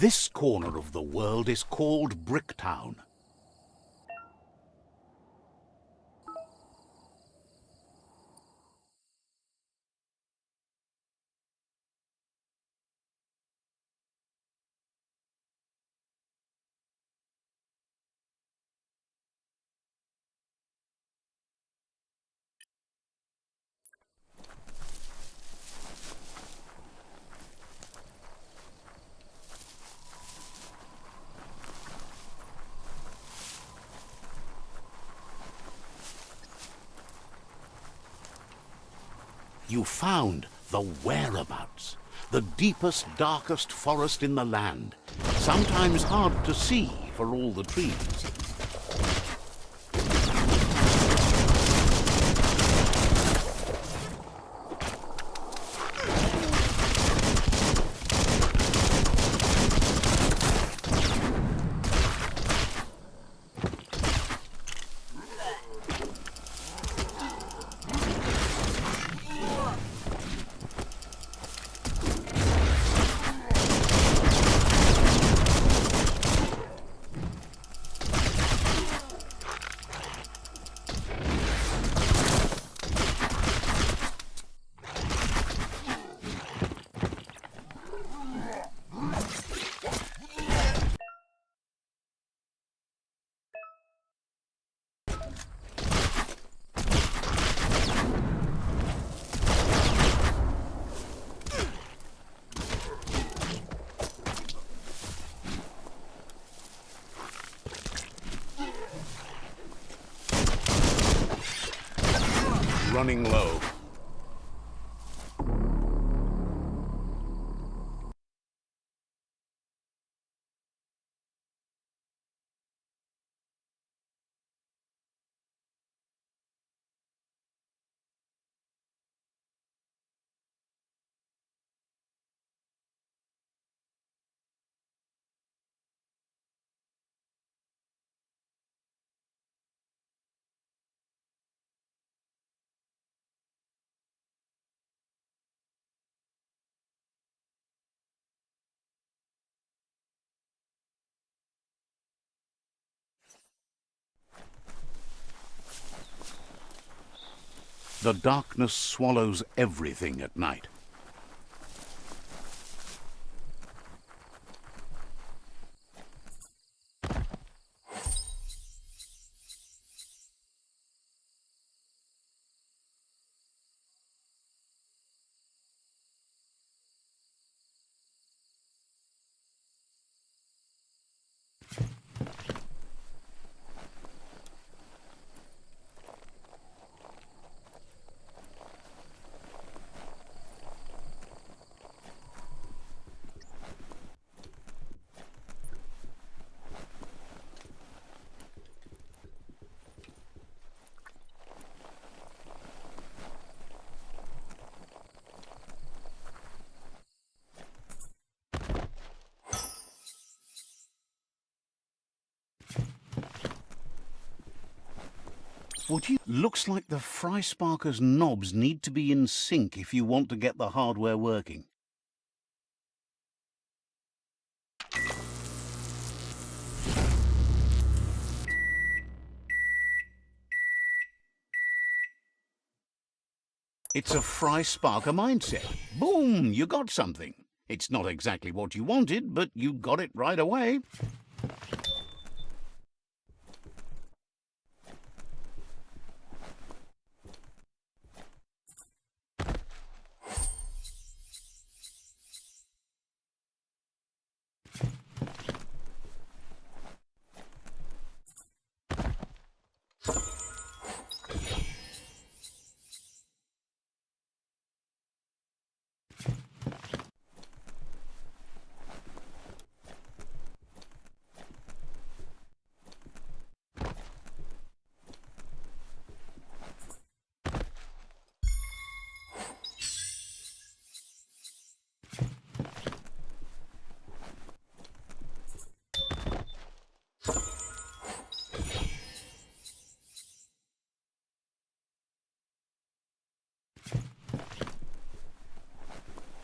This corner of the world is called Bricktown. You found the whereabouts, the deepest, darkest forest in the land, sometimes hard to see for all the trees. Running low. The darkness swallows everything at night. Looks like the fry sparker's knobs need to be in sync if you want to get the hardware working. It's a fry sparker mindset. Boom, you got something. It's not exactly what you wanted, but you got it right away.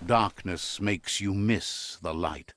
Darkness makes you miss the light.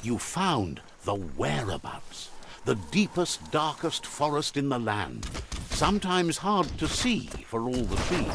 You found the whereabouts, the deepest, darkest forest in the land, sometimes hard to see for all the trees.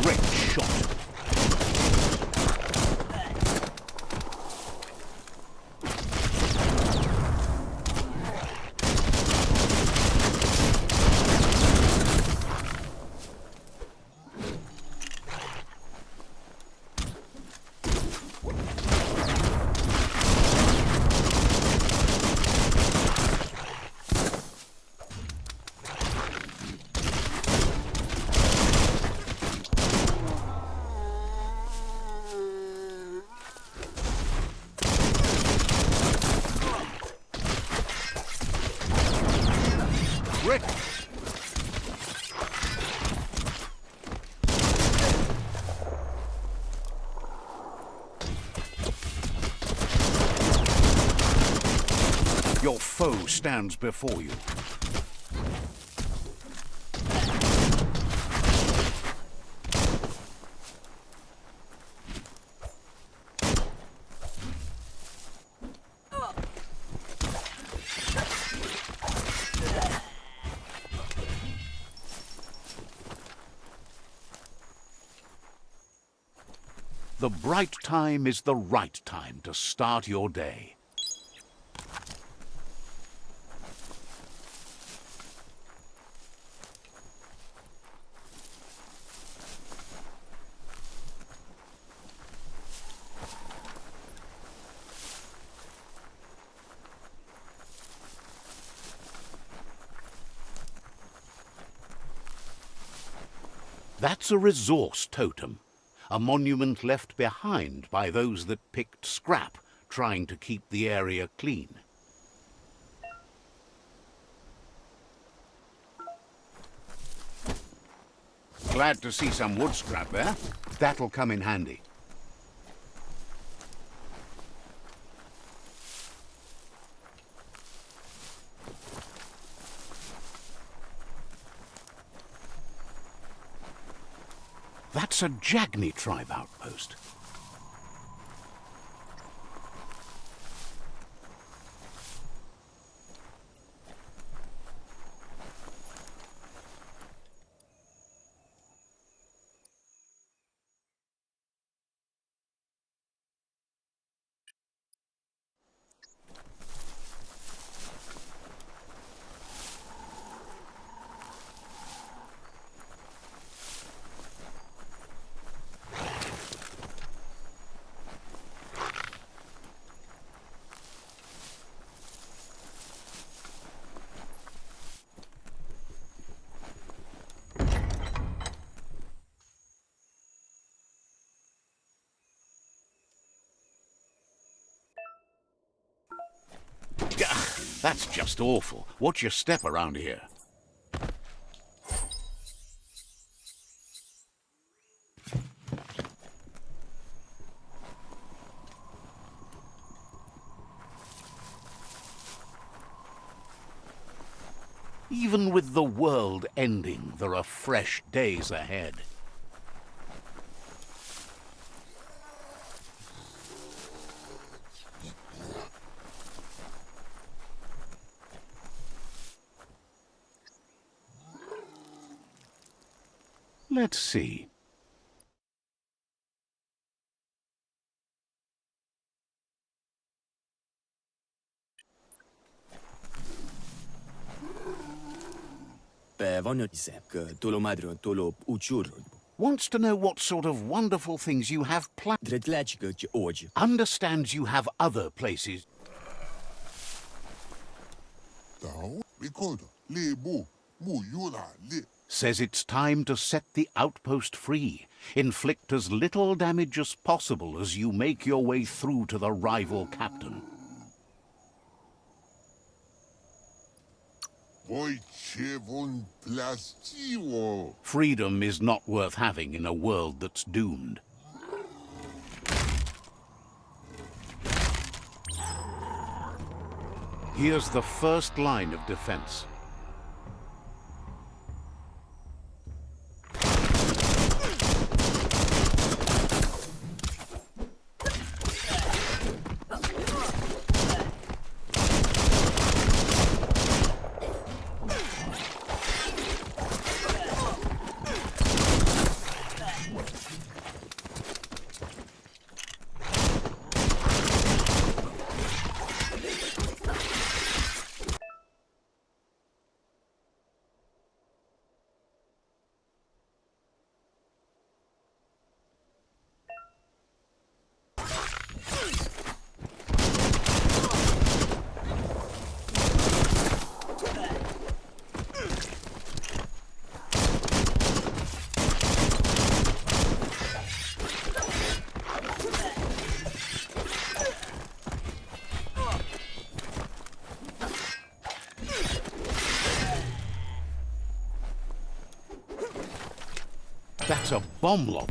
Great shot. Rick. Your foe stands before you. The bright time is the right time to start your day. That's a resource totem. A monument left behind by those that picked scrap, trying to keep the area clean. Glad to see some wood scrap there. That'll come in handy. That's a Jagni tribe outpost. Gah, that's just awful. Watch your step around here. Even with the world ending, there are fresh days ahead. Let's see. Wants to know what sort of wonderful things you have planned. Understands you have other places. Thou, record, lebu, Says it's time to set the outpost free. Inflict as little damage as possible as you make your way through to the rival captain. Freedom is not worth having in a world that's doomed. Here's the first line of defense. That's a bomb lob.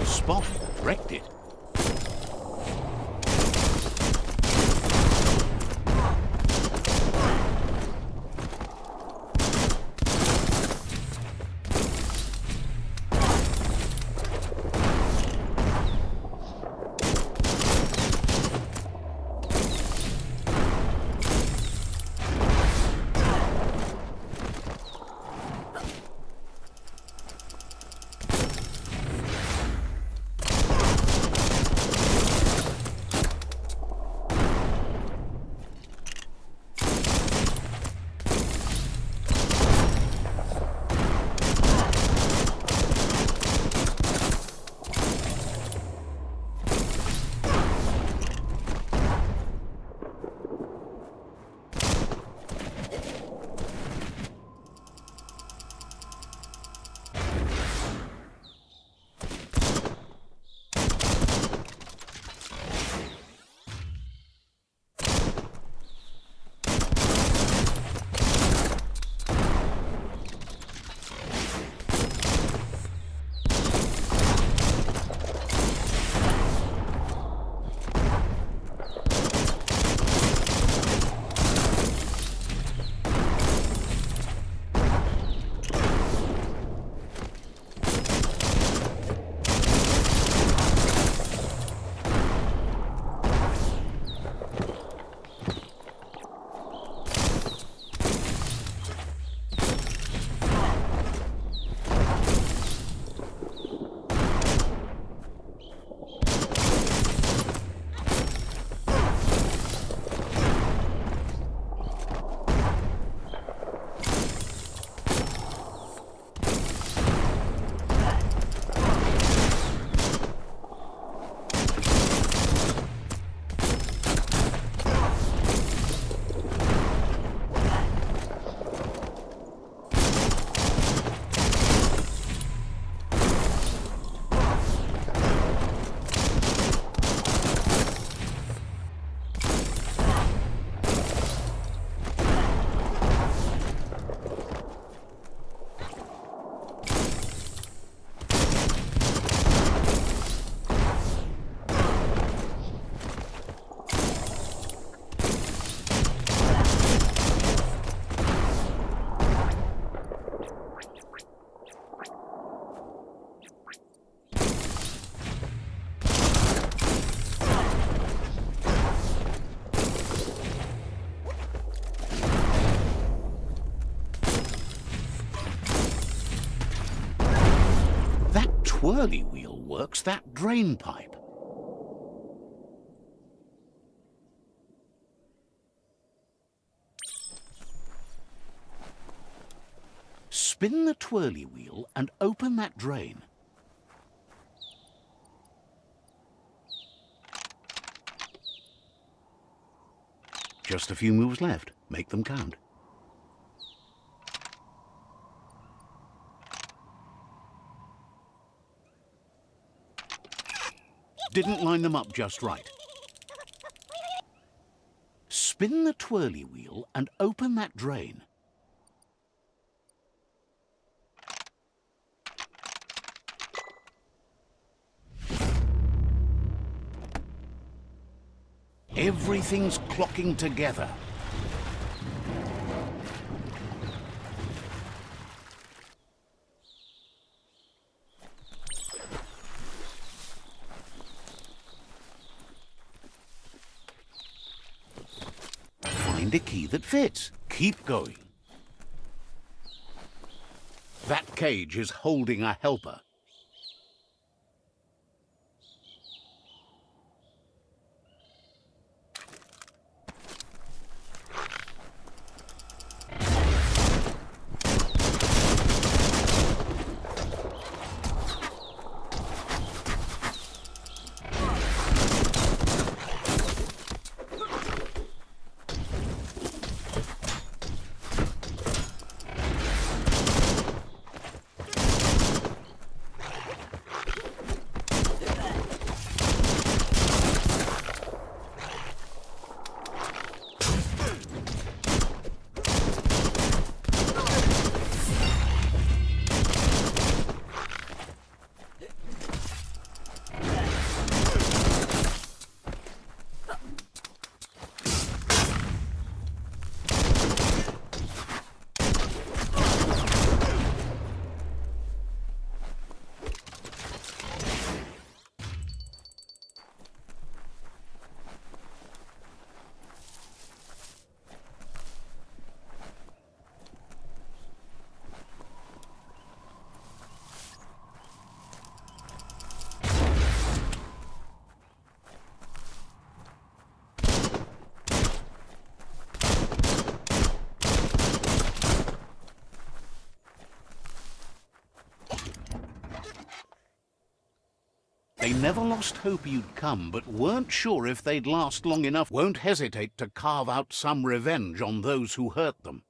Spot wrecked it. twirly wheel works that drain pipe. Spin the twirly wheel and open that drain. Just a few moves left. Make them count. Didn't line them up just right. Spin the twirly wheel and open that drain. Everything's clocking together. Find a key that fits. Keep going. That cage is holding a helper. They never lost hope you'd come, but weren't sure if they'd last long enough. Won't hesitate to carve out some revenge on those who hurt them.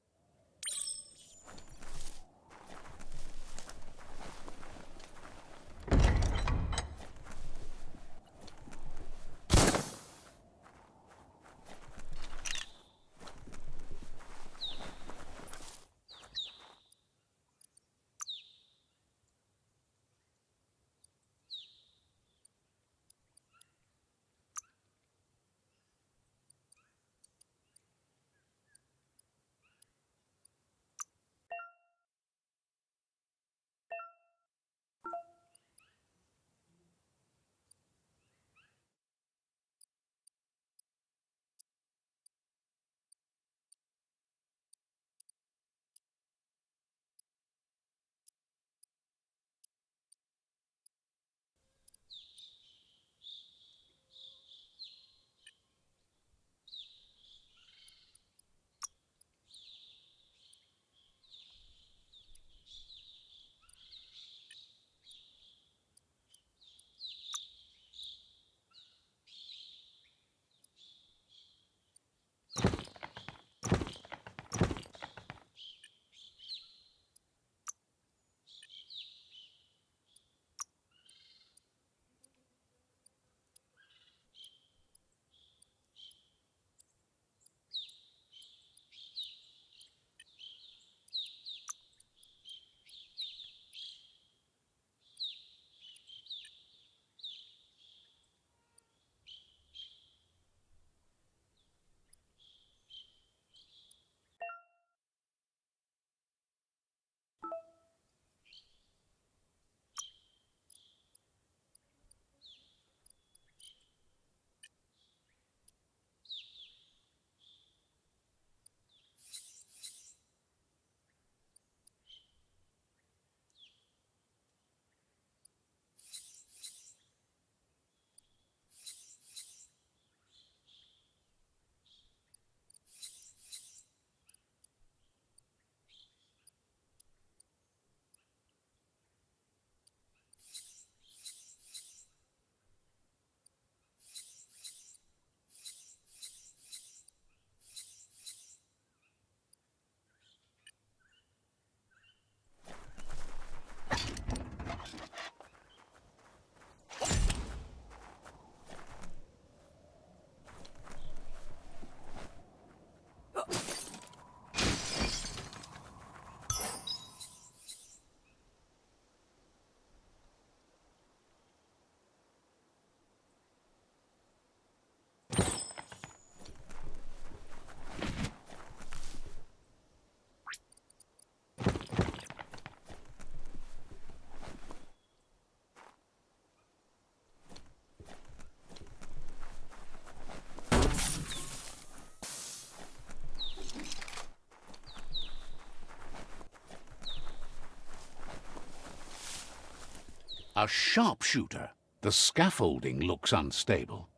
A sharpshooter. The scaffolding looks unstable.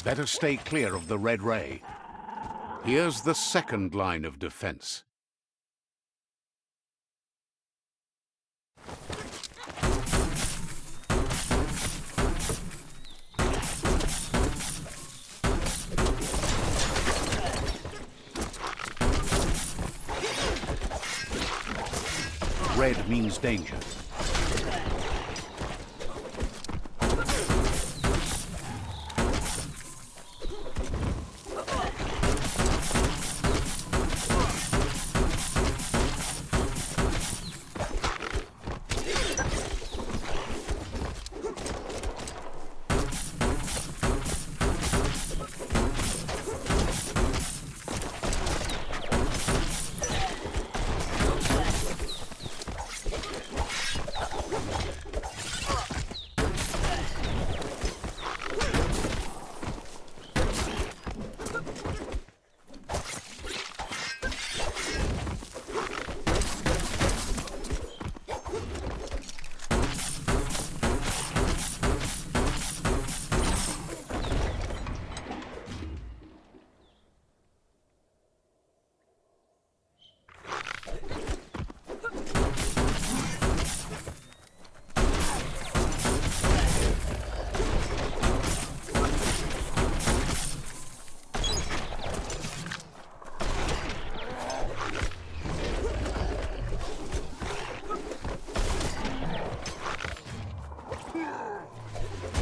Better stay clear of the red ray. Here's the second line of defense. Red means danger.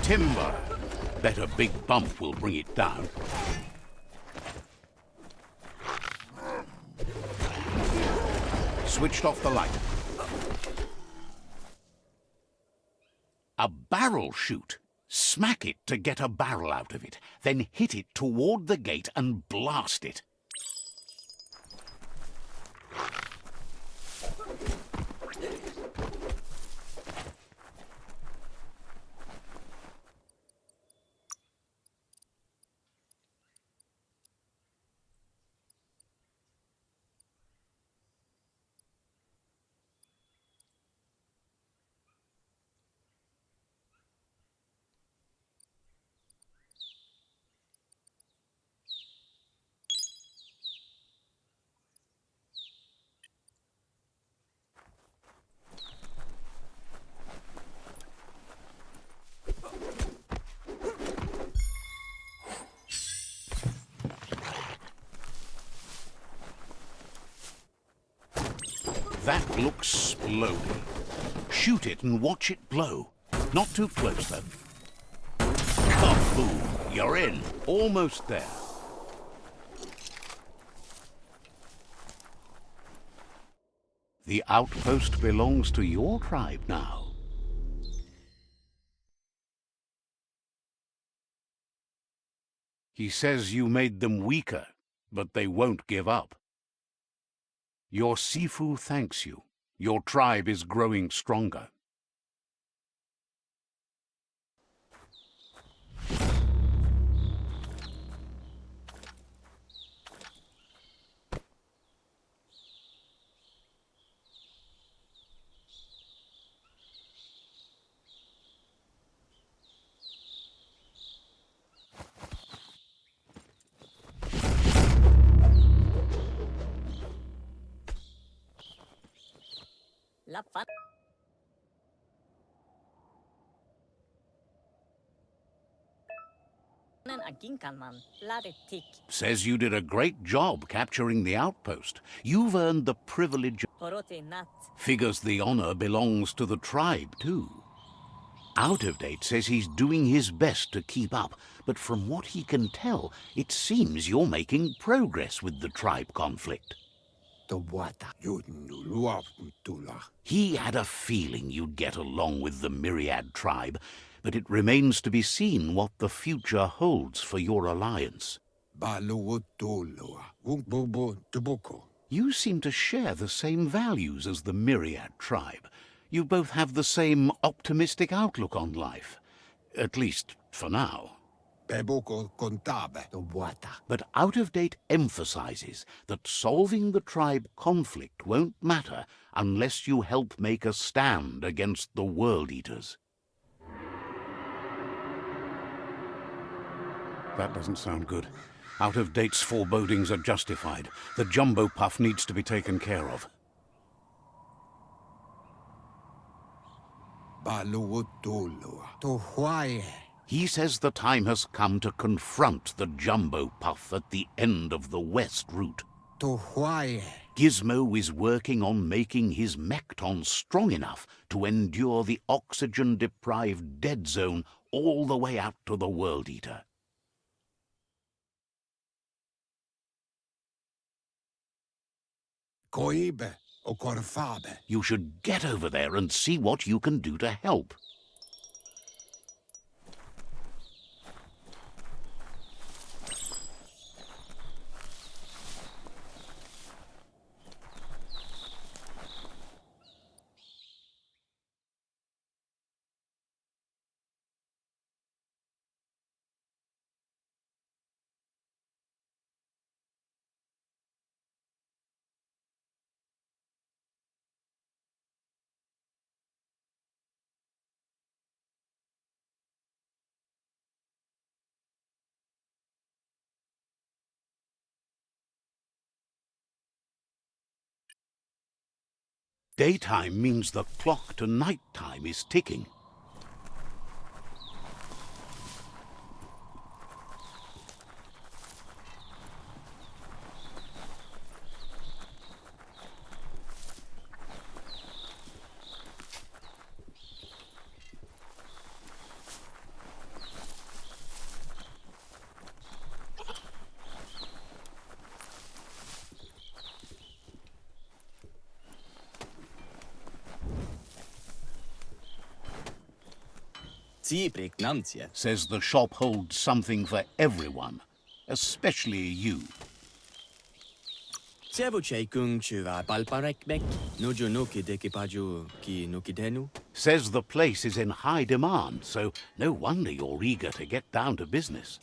Timber. Bet a big bump will bring it down. Switched off the light. A barrel shoot. Smack it to get a barrel out of it, then hit it toward the gate and blast it. That looks sploding. Shoot it and watch it blow. Not too close, though. Kaboom! You're in. Almost there. The outpost belongs to your tribe now. He says you made them weaker, but they won't give up. Your Sifu thanks you. Your tribe is growing stronger. Says you did a great job capturing the outpost. You've earned the privilege. Figures the honor belongs to the tribe, too. Out of Date says he's doing his best to keep up, but from what he can tell, it seems you're making progress with the tribe conflict. He had a feeling you'd get along with the Myriad tribe, but it remains to be seen what the future holds for your alliance. You seem to share the same values as the Myriad tribe. You both have the same optimistic outlook on life. At least, for now. Peboko contabe. But out-of-date emphasizes that solving the tribe conflict won't matter unless you help make a stand against the World Eaters. That doesn't sound good. Out-of-date's forebodings are justified. The jumbo puff needs to be taken care of. He says the time has come to confront the jumbo puff at the end of the west route. Gizmo is working on making his mekton strong enough to endure the oxygen-deprived dead zone all the way out to the World Eater. Coibe o corfabe. You should get over there and see what you can do to help. Daytime means the clock to nighttime is ticking. Says the shop holds something for everyone, especially you. Says the place is in high demand, so no wonder you're eager to get down to business.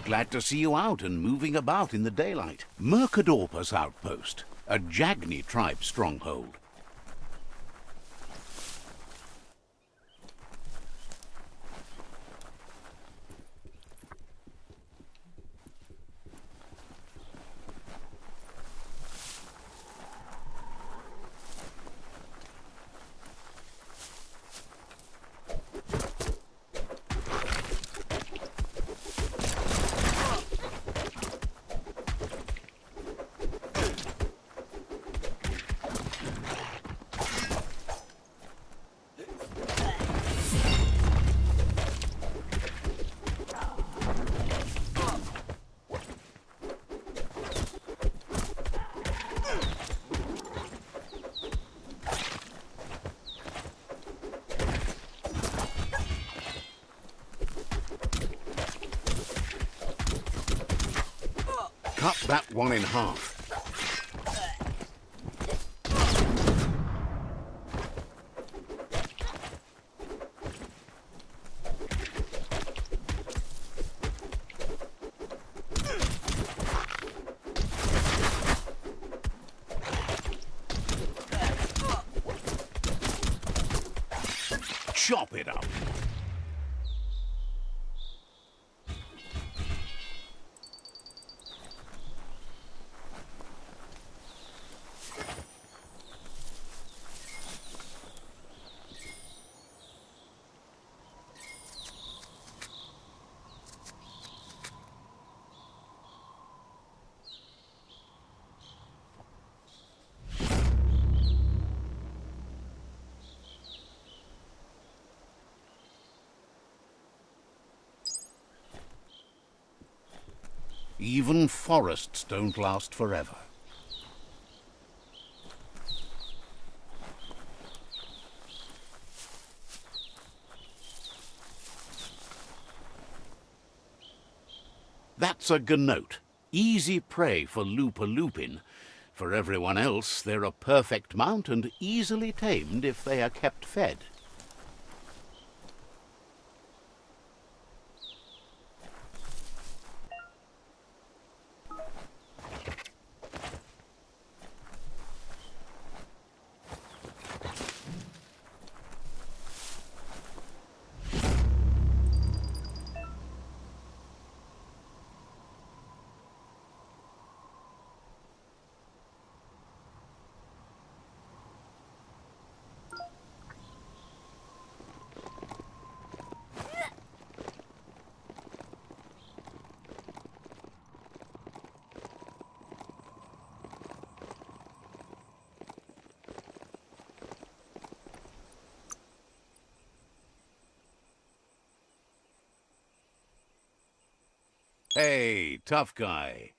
Glad to see you out and moving about in the daylight. Mercadorpa's outpost, a Jagni tribe stronghold. Cut that one in half. Chop it up. Even forests don't last forever. That's a ganote. Easy prey for Lupa-Lupin. For everyone else, they're a perfect mount and easily tamed if they are kept fed. Hey, tough guy.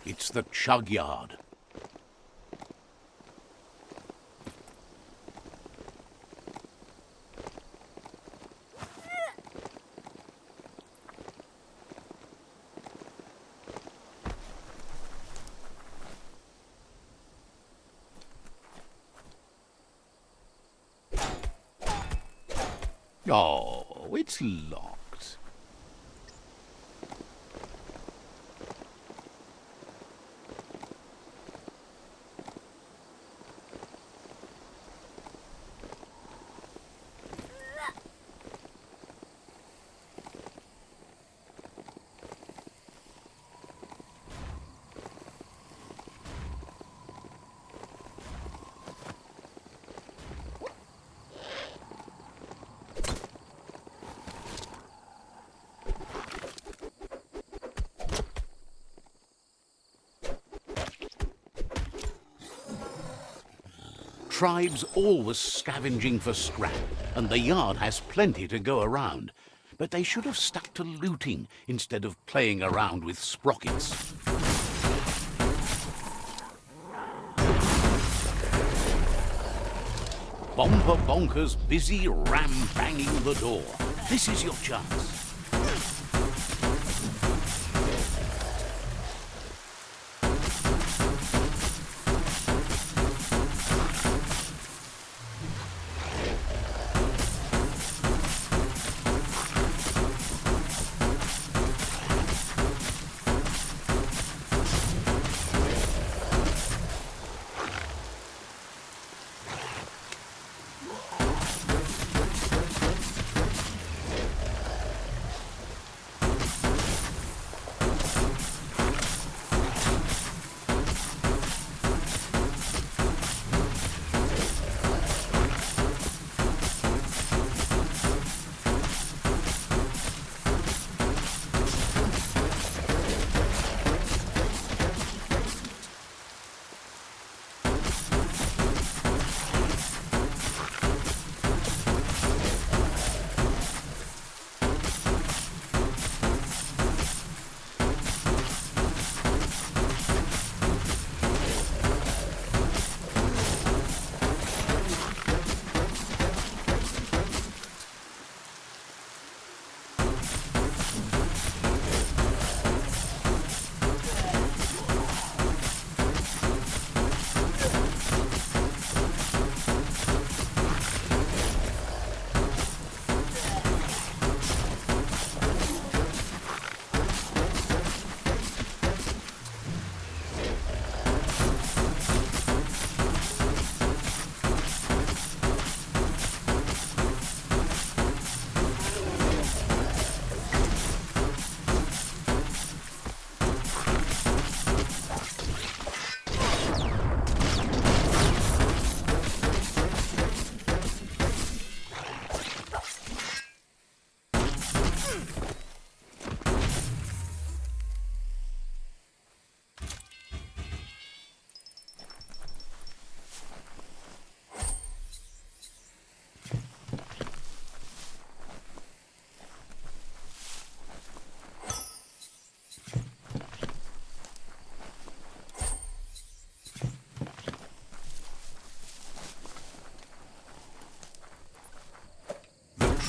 It's the chug yard. Oh, it's locked. Tribes always scavenging for scrap, and the yard has plenty to go around. But they should have stuck to looting instead of playing around with sprockets. Bomper Bonker's busy ram-banging the door. This is your chance.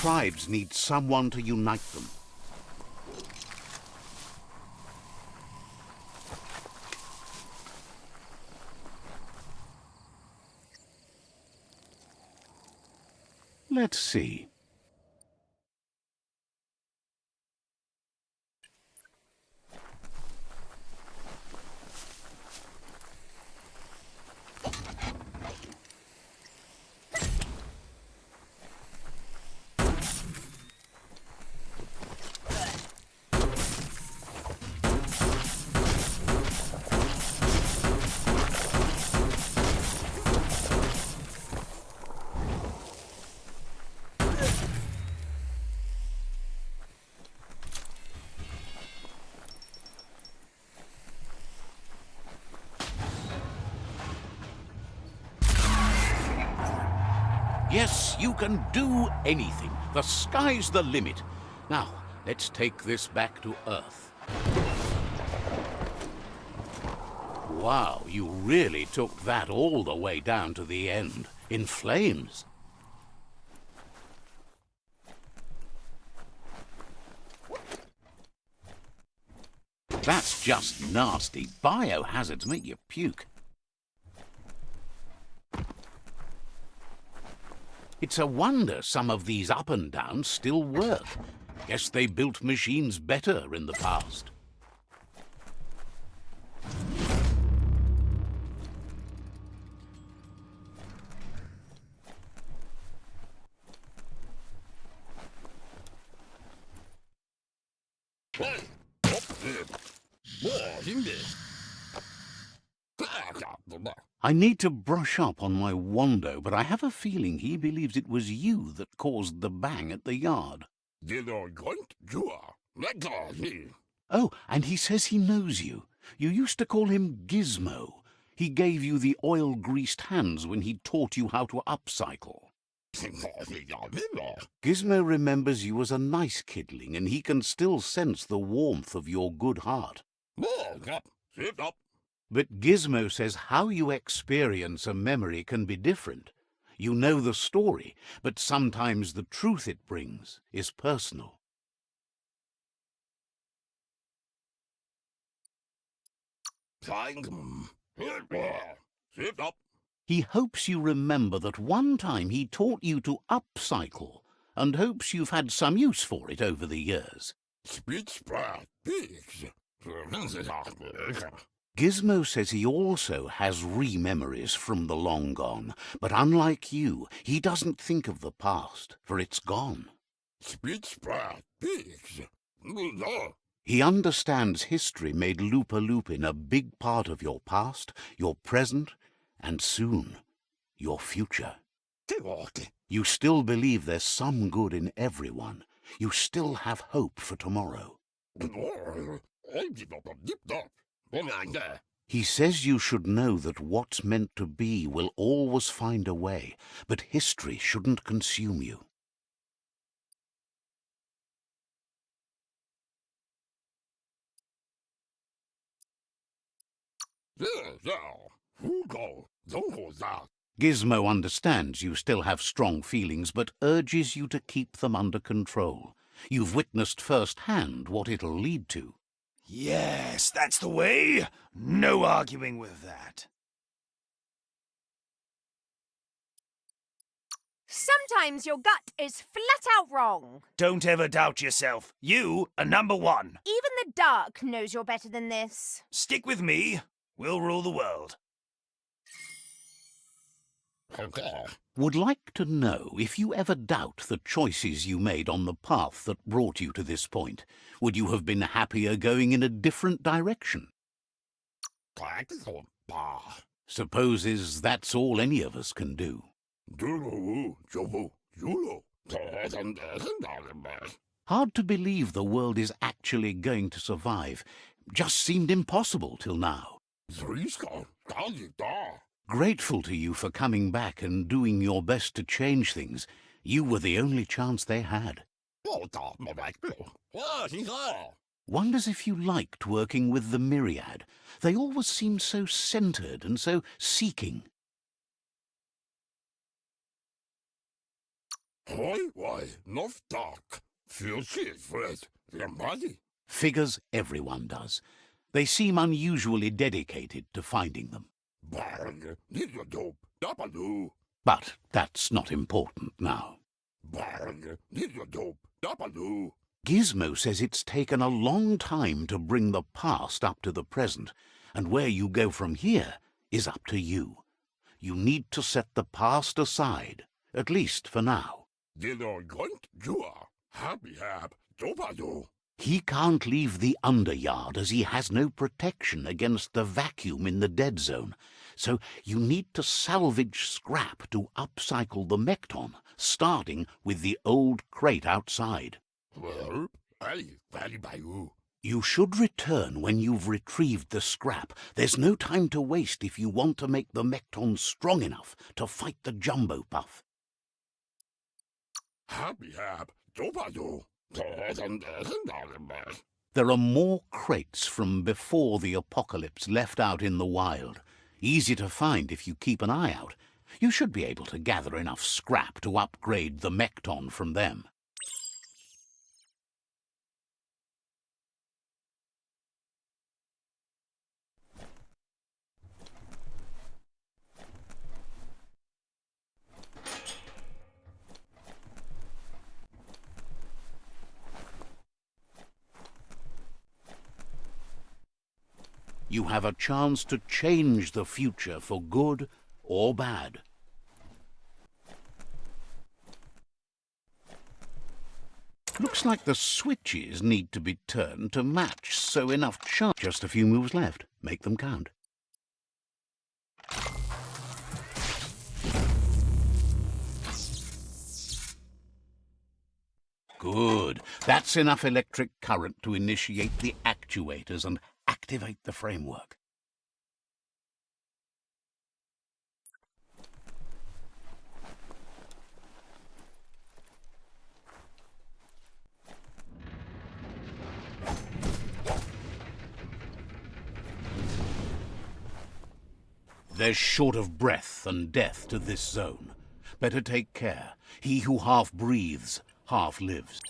tribes need someone to unite them. Let's see. Yes, you can do anything. The sky's the limit. Now, let's take this back to Earth. Wow, you really took that all the way down to the end, in flames. That's just nasty. Biohazards make you puke. It's a wonder some of these up and downs still work. Guess they built machines better in the past. I need to brush up on my Wando, but I have a feeling he believes it was you that caused the bang at the yard. Oh, and he says he knows you. You used to call him Gizmo. He gave you the oil-greased hands when he taught you how to upcycle. Gizmo remembers you as a nice kidling, and he can still sense the warmth of your good heart. But Gizmo says how you experience a memory can be different. You know the story, but sometimes the truth it brings is personal. He hopes you remember that one time he taught you to upcycle, and hopes you've had some use for it over the years. Gizmo says he also has re-memories from the long gone, but unlike you, he doesn't think of the past, for it's gone. He understands history made Lupa-Lupin a big part of your past, your present, and soon, your future. You still believe there's some good in everyone. You still have hope for tomorrow. He says you should know that what's meant to be will always find a way, but history shouldn't consume you. Gizmo understands you still have strong feelings, but urges you to keep them under control. You've witnessed firsthand what it'll lead to. Yes, that's the way. No arguing with that. Sometimes your gut is flat out wrong. Don't ever doubt yourself. You are number one. Even the dark knows you're better than this. Stick with me. We'll rule the world. Would like to know if you ever doubt the choices you made on the path that brought you to this point. Would you have been happier going in a different direction? Supposes that's all any of us can do. Hard to believe the world is actually going to survive. Just seemed impossible till now. Grateful to you for coming back and doing your best to change things. You were the only chance they had. Wonders if you liked working with the Myriad. They always seemed so centered and so seeking. Hoi, nof dark. Feel Fred, your body. Figures everyone does. They seem unusually dedicated to finding them. Bang, did you dope, dapaloo. But that's not important now. Bang, did you dope, dapaloo. Gizmo says it's taken a long time to bring the past up to the present, and where you go from here is up to you. You need to set the past aside, at least for now. Did I grunt, jua, happy hab, dopaloo. He can't leave the underyard as he has no protection against the vacuum in the dead zone, so you need to salvage scrap to upcycle the Mekton, starting with the old crate outside. Well, very by you. You should return when you've retrieved the scrap. There's no time to waste if you want to make the Mekton strong enough to fight the Jumbo Puff. Happy hab, dopaloo. There are more crates from before the apocalypse left out in the wild. Easy to find if you keep an eye out. You should be able to gather enough scrap to upgrade the Mekton from them. You have a chance to change the future for good or bad. Looks like the switches need to be turned to match, so enough charge. Just a few moves left. Make them count. Good. That's enough electric current to initiate the actuators and activate the framework. There's short of breath and death to this zone. Better take care. He who half breathes, half lives.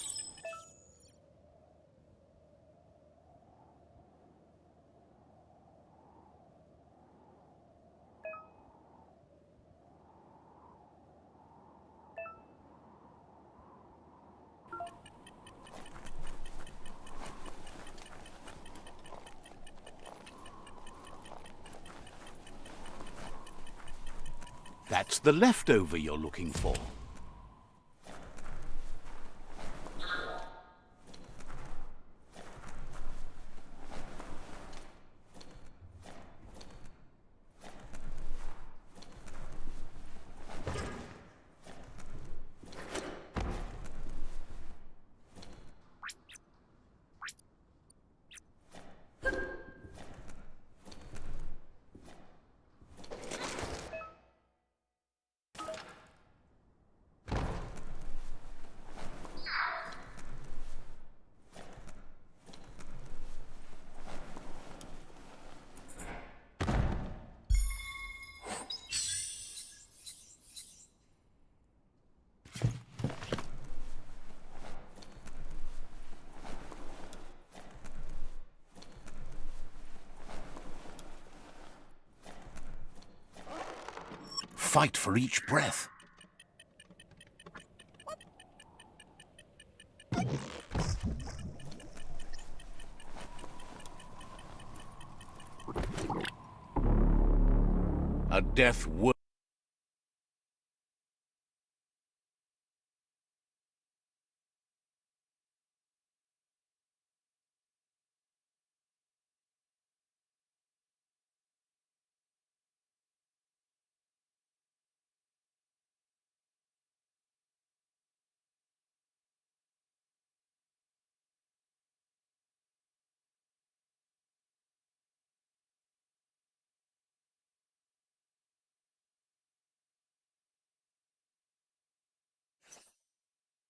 That's the leftover you're looking for. Fight for each breath. A death worth.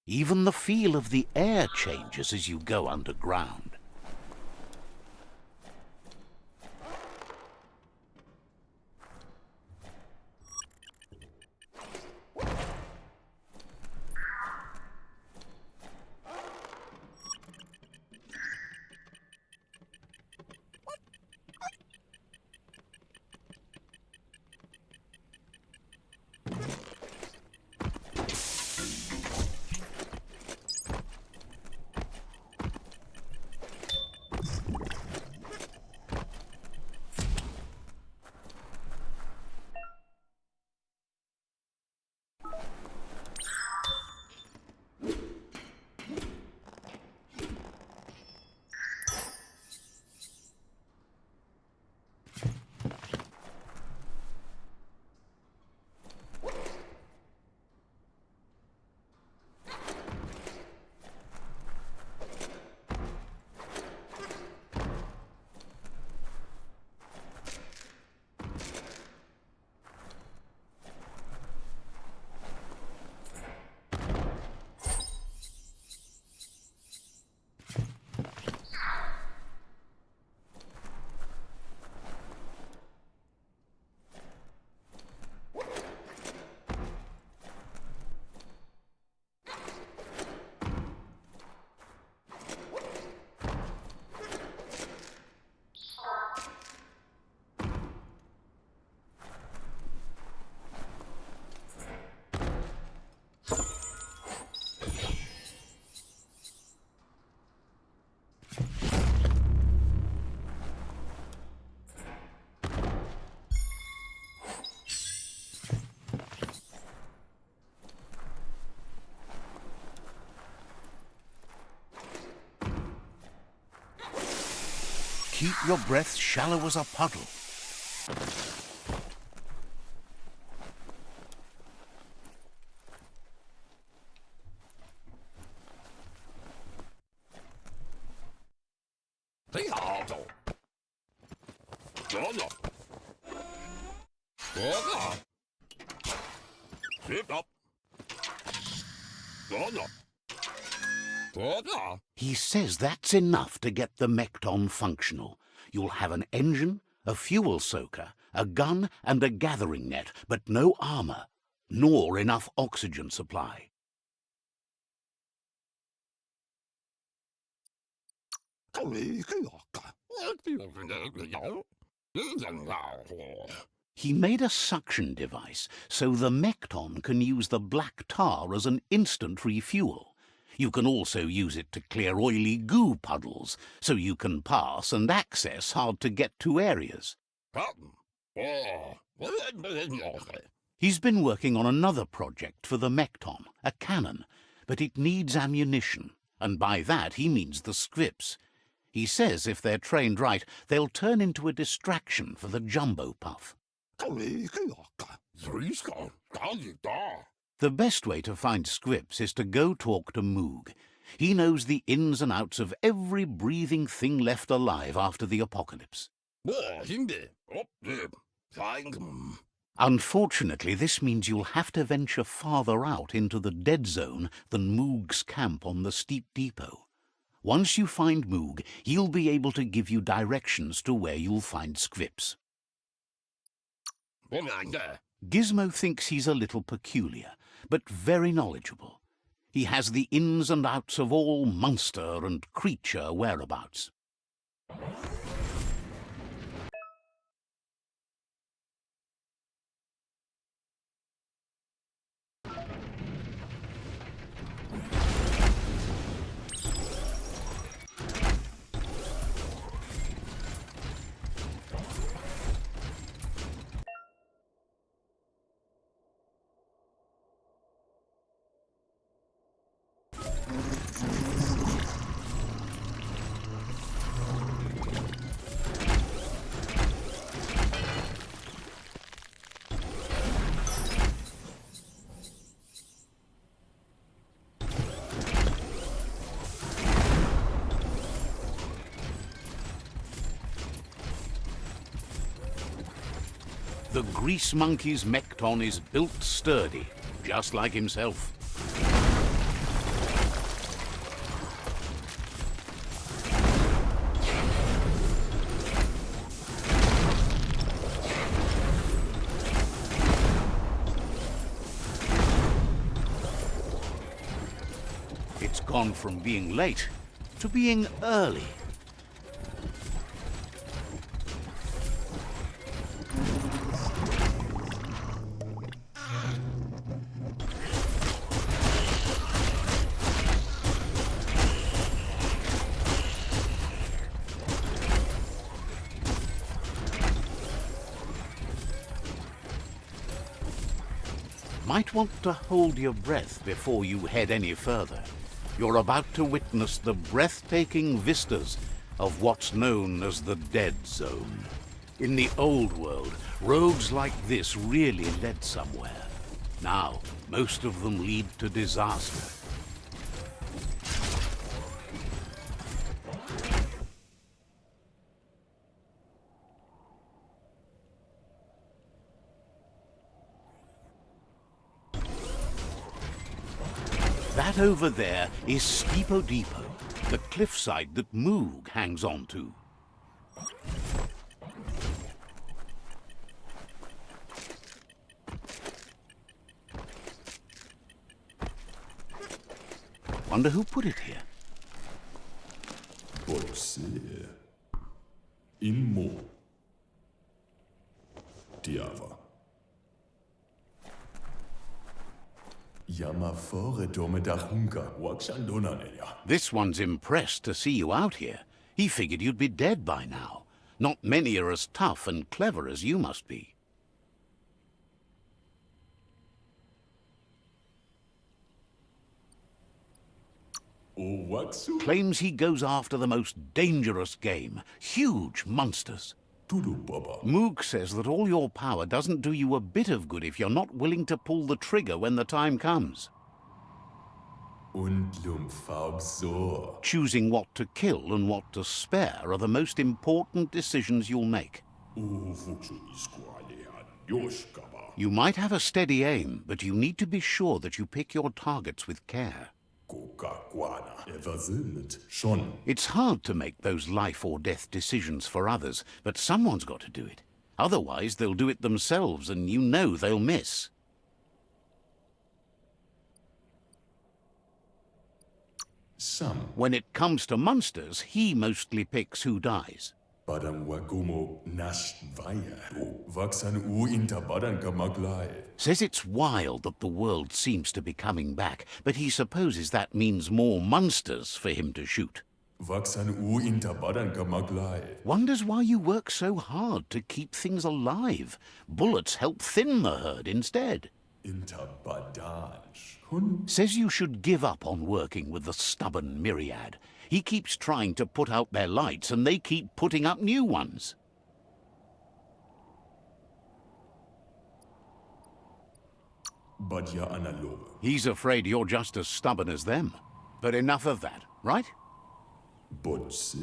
Even the feel of the air changes as you go underground. keep your breath shallow as a puddle. Sit up. He says that's enough to get the Mekton functional. You'll have an engine, a fuel soaker, a gun and a gathering net, but no armor, nor enough oxygen supply. He made a suction device so the Mekton can use the black tar as an instant refuel. You can also use it to clear oily goo puddles, so you can pass and access hard-to-get-to areas. He's been working on another project for the Mekton, a cannon, but it needs ammunition, and by that he means the scripts. He says if they're trained right, they'll turn into a distraction for the jumbo puff. The best way to find scripts is to go talk to Moog. He knows the ins and outs of every breathing thing left alive after the apocalypse. Unfortunately, this means you'll have to venture farther out into the dead zone than Moog's camp on the steep depot. Once you find Moog, he'll be able to give you directions to where you'll find scripts. Gizmo thinks he's a little peculiar, but very knowledgeable. He has the ins and outs of all monster and creature whereabouts. The Grease Monkey's Mekton is built sturdy, just like himself. It's gone from being late to being early. Might want to hold your breath before you head any further. You're about to witness the breathtaking vistas of what's known as the Dead Zone. In the old world, roads like this really led somewhere. Now, most of them lead to disaster. That over there is Steepo Depot, the cliffside that Moog hangs on to. Wonder who put it here? Forse in mo diava. This one's impressed to see you out here. He figured you'd be dead by now. Not many are as tough and clever as you must be. Owaksu Claims he goes after the most dangerous game, huge monsters. Tudu Baba. Moog says that all your power doesn't do you a bit of good if you're not willing to pull the trigger when the time comes. Und Lumfabsor. Choosing what to kill and what to spare are the most important decisions you'll make. Uvuksu Isqualea Yoshkaba. You might have a steady aim, but you need to be sure that you pick your targets with care. Kokakwana. Eversinnet. Schon. It's hard to make those life or death decisions for others, but someone's got to do it. Otherwise, they'll do it themselves, and you know they'll miss. Sam. When it comes to monsters, he mostly picks who dies. Badan Wagumo Nash Vaya. Vaksan U Inter Badan Kamaglai. Says it's wild that the world seems to be coming back, but he supposes that means more monsters for him to shoot. Vaksan U Inter Badan Kamaglai. Wonders why you work so hard to keep things alive. Bullets help thin the herd instead. Inter Badan. Hun. Says you should give up on working with the stubborn myriad. He keeps trying to put out their lights, and they keep putting up new ones. Badya Analog. He's afraid you're just as stubborn as them. But enough of that, right? Botse.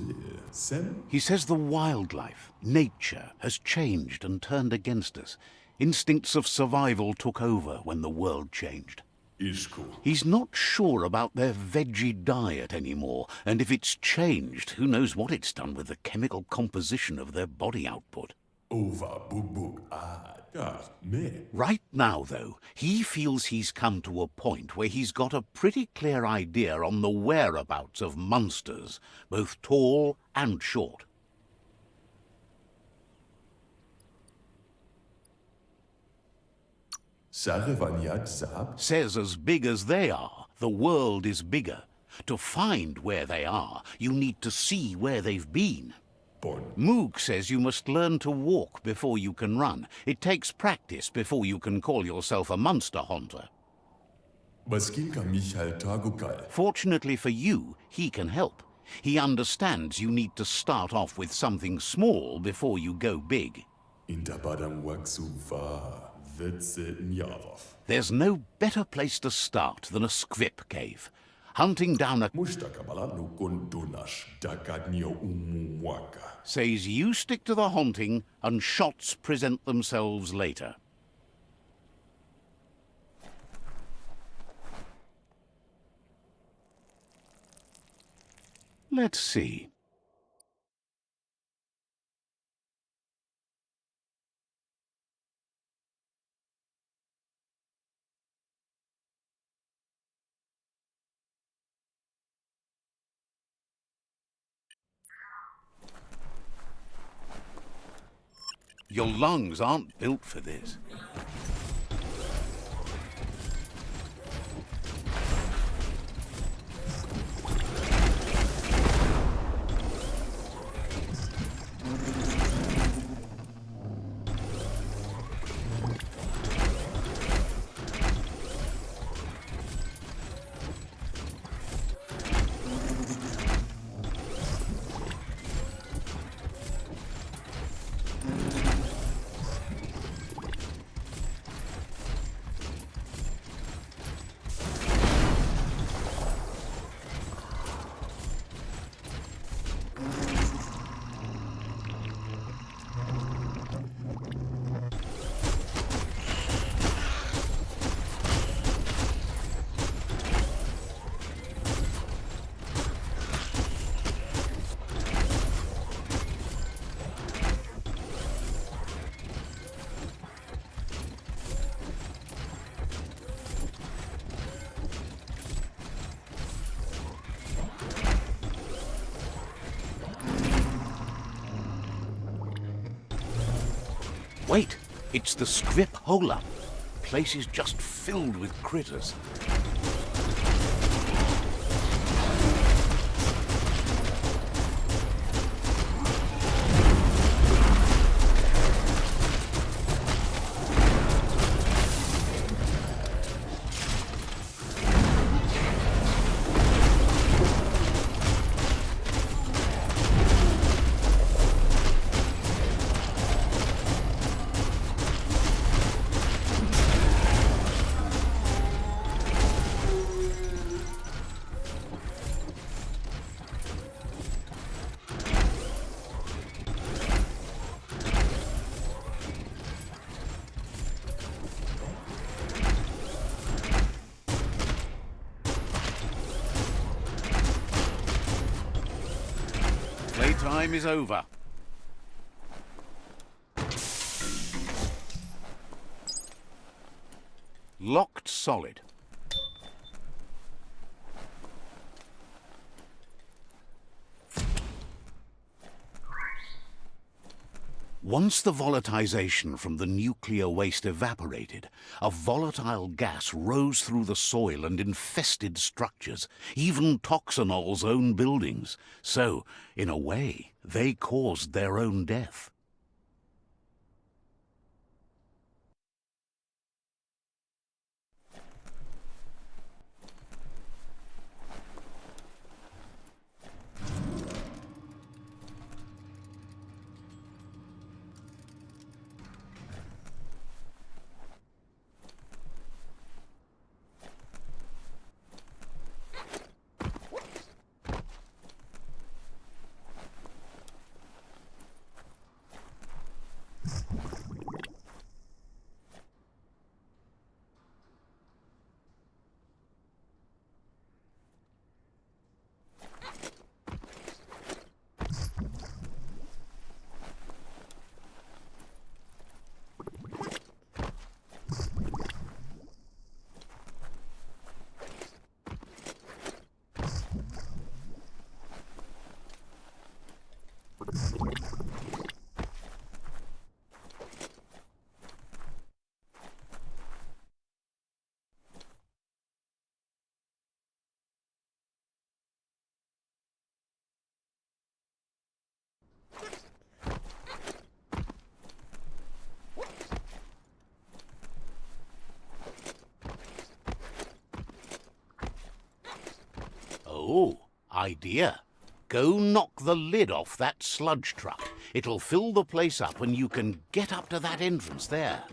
Sem. He says the wildlife, nature, has changed and turned against us. Instincts of survival took over when the world changed. Ishku. He's not sure about their veggie diet anymore, and if it's changed, who knows what it's done with the chemical composition of their body output. Over Bubuk God, me. Right now, though, he feels he's come to a point where he's got a pretty clear idea on the whereabouts of monsters, both tall and short. Sarevanyat Zab. Says as big as they are, the world is bigger. To find where they are, you need to see where they've been. Bon. Moog says you must learn to walk before you can run. It takes practice before you can call yourself a monster hunter. Baskilka Michael Tagukal. Fortunately for you, he can help. He understands you need to start off with something small before you go big. Interbadan Waksu Va. Vetze Nyavov. There's no better place to start than a squip cave. Hunting down a... Mustakabala no Gondunash. Dagadnio Umwaka. Says you stick to the hunting and shots present themselves later. Let's see. Your lungs aren't built for this. Wait, it's the scrip hole-up. Place is just filled with critters. time is over. Locked solid. Once the volatilization from the nuclear waste evaporated, a volatile gas rose through the soil and infested structures, even Toxanol's own buildings. So, in a way, they caused their own death. Oh, idea. Go knock the lid off that sludge truck. It'll fill the place up and you can get up to that entrance there.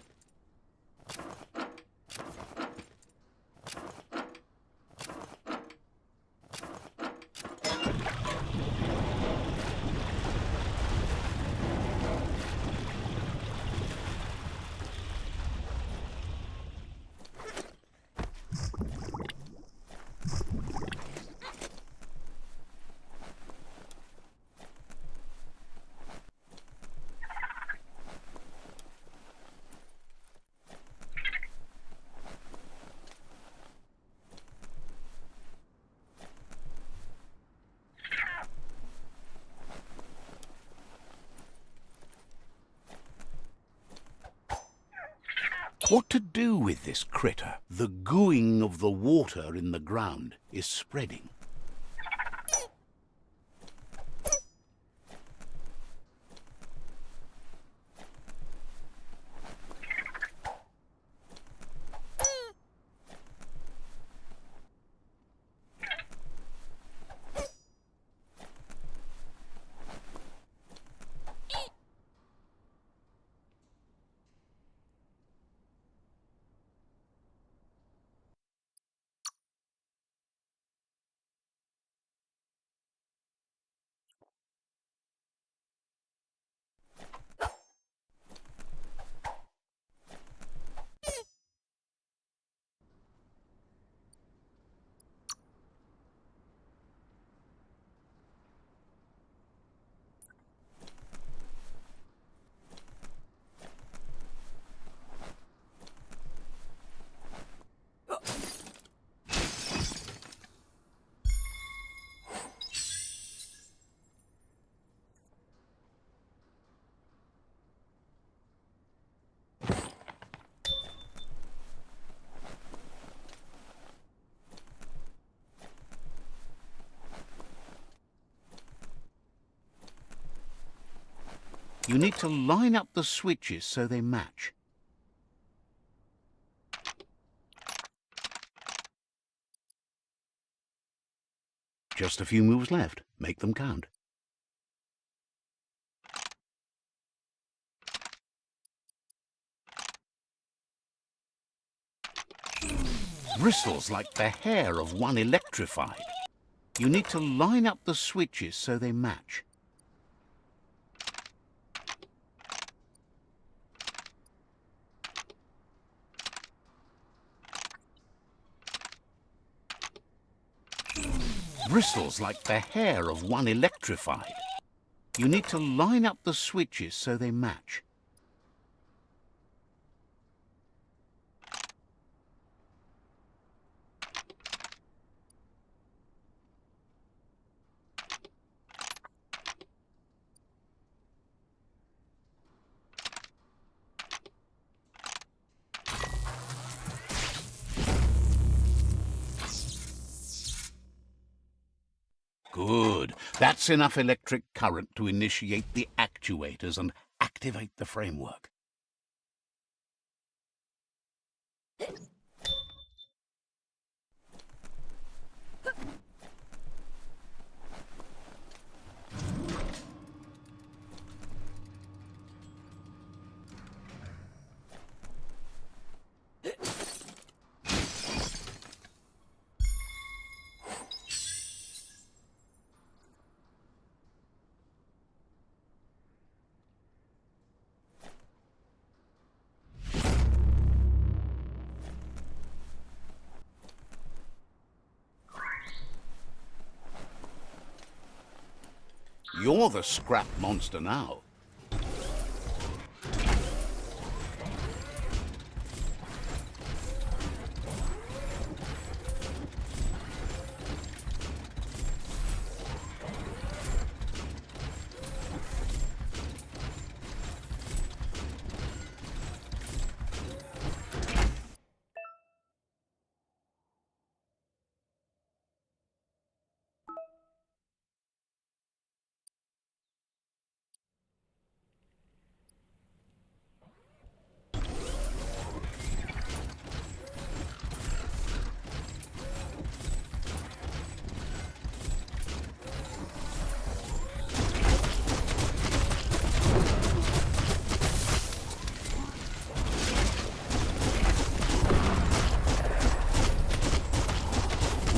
What to do with this critter? The gooing of the water in the ground is spreading. You need to line up the switches so they match. Just a few moves left. Make them count. Bristles like the hair of one electrified. You need to line up the switches so they match. Bristles like the hair of one electrified. You need to line up the switches so they match. Good. That's enough electric current to initiate the actuators and activate the framework. You're the scrap monster now.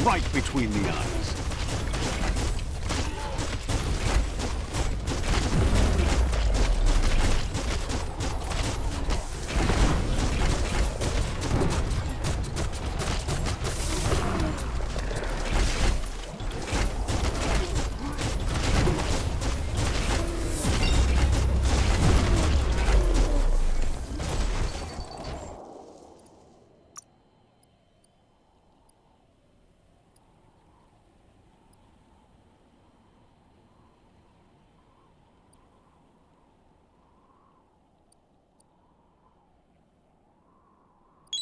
Right between the eyes.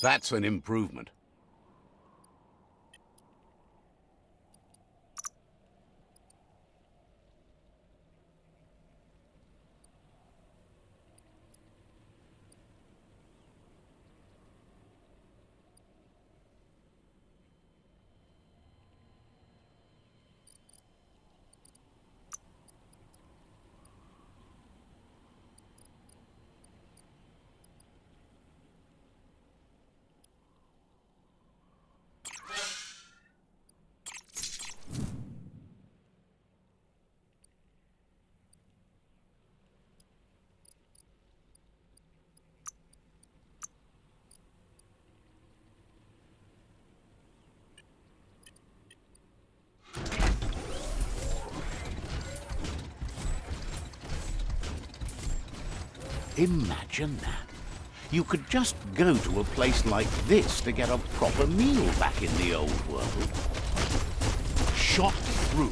That's an improvement. Imagine that. You could just go to a place like this to get a proper meal back in the old world. Shot through.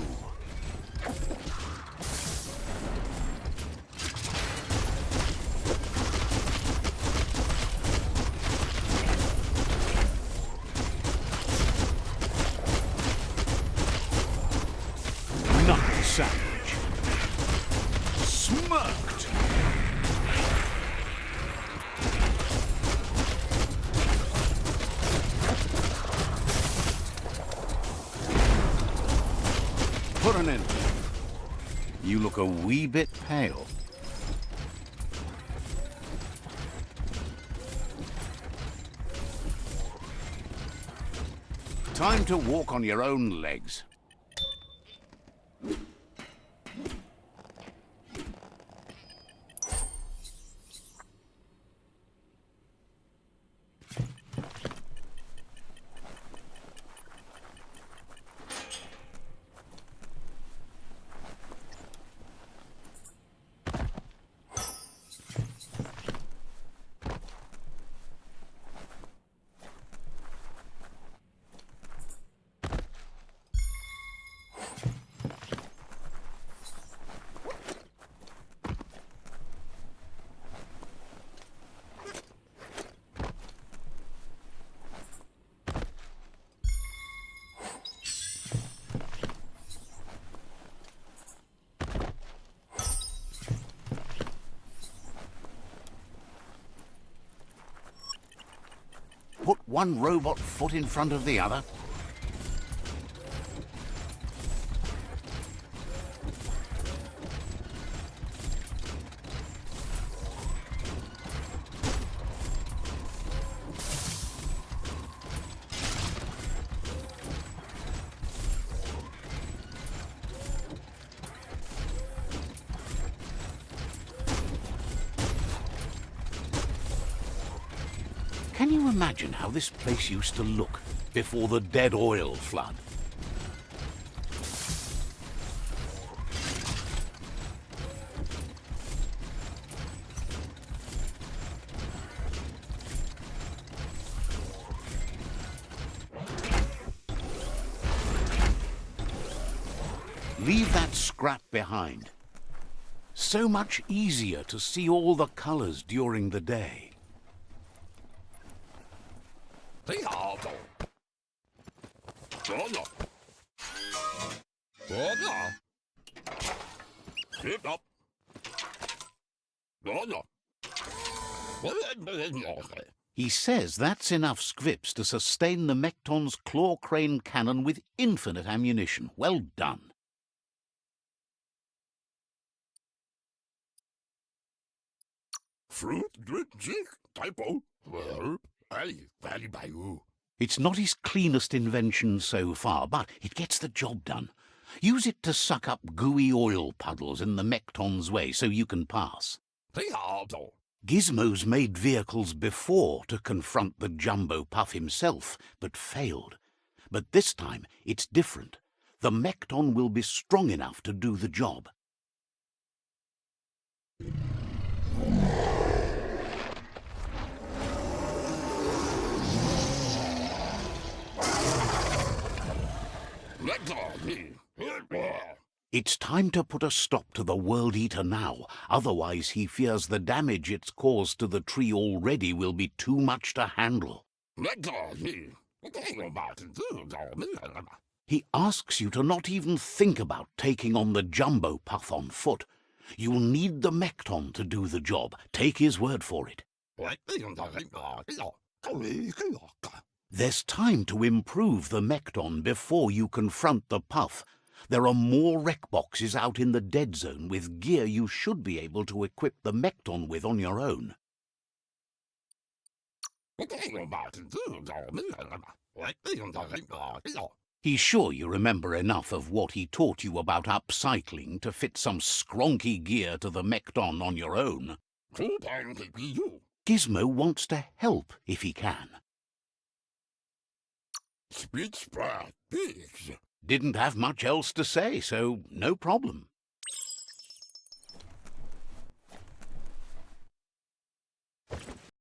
Nut sandwich. Smirked. Put an end to it. You look a wee bit pale. Time to walk on your own legs. put one robot foot in front of the other. Can you imagine how this place used to look before the dead oil flood? Leave that scrap behind. So much easier to see all the colors during the day. Keep up. He says that's enough scripts to sustain the Mekton's claw crane cannon with infinite ammunition. Well done. Fruit, drip, zinc, typo. Well, value by you. It's not his cleanest invention so far, but it gets the job done. Use it to suck up gooey oil puddles in the Mekton's way so you can pass. Gizmo's made vehicles before to confront the Jumbo Puff himself, but failed. But this time it's different. The Mekton will be strong enough to do the job. It's time to put a stop to the World Eater now, otherwise he fears the damage it's caused to the tree already will be too much to handle. He asks you to not even think about taking on the Jumbo Puff on foot. You'll need the Mekton to do the job. Take his word for it. There's time to improve the Mekton before you confront the Puff. There are more wreck boxes out in the dead zone with gear you should be able to equip the Mekton with on your own. He's sure you remember enough of what he taught you about upcycling to fit some skronky gear to the Mekton on your own. Gizmo wants to help if he can. Speech pigs. Didn't have much else to say, so no problem.